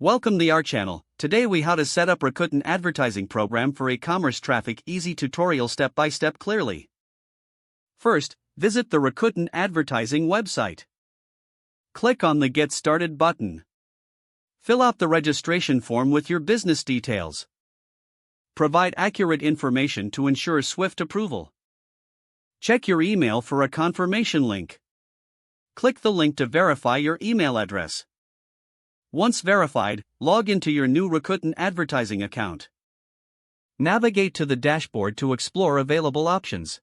Welcome to our channel. Today we how to set up Rakuten Advertising program for e-commerce traffic. Easy tutorial step by step clearly. First, visit the Rakuten Advertising website. Click on the Get Started button. Fill out the registration form with your business details. Provide accurate information to ensure swift approval. Check your email for a confirmation link. Click the link to verify your email address. Once verified, log into your new Rakuten Advertising account. Navigate to the dashboard to explore available options.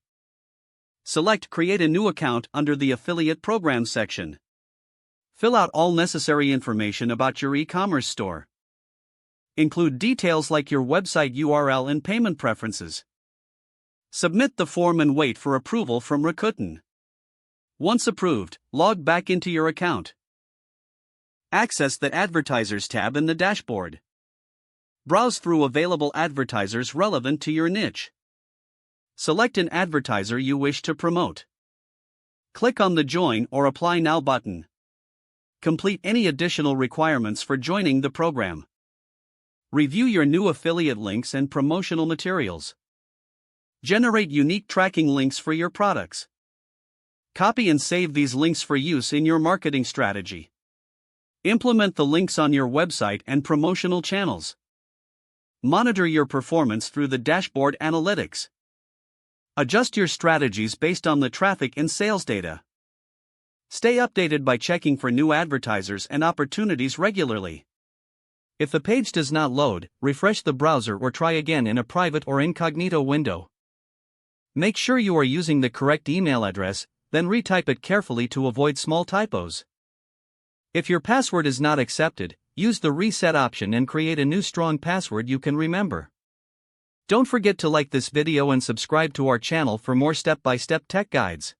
Select Create a new account under the Affiliate Programs section. Fill out all necessary information about your e-commerce store. Include details like your website URL and payment preferences. Submit the form and wait for approval from Rakuten. Once approved, log back into your account. Access the Advertisers tab in the dashboard. Browse through available advertisers relevant to your niche. Select an advertiser you wish to promote. Click on the Join or Apply Now button. Complete any additional requirements for joining the program. Review your new affiliate links and promotional materials. Generate unique tracking links for your products. Copy and save these links for use in your marketing strategy. Implement the links on your website and promotional channels. Monitor your performance through the dashboard analytics. Adjust your strategies based on the traffic and sales data. Stay updated by checking for new advertisers and opportunities regularly. If the page does not load, refresh the browser or try again in a private or incognito window. Make sure you are using the correct email address, then retype it carefully to avoid small typos. If your password is not accepted, use the reset option and create a new strong password you can remember. Don't forget to like this video and subscribe to our channel for more step-by-step tech guides.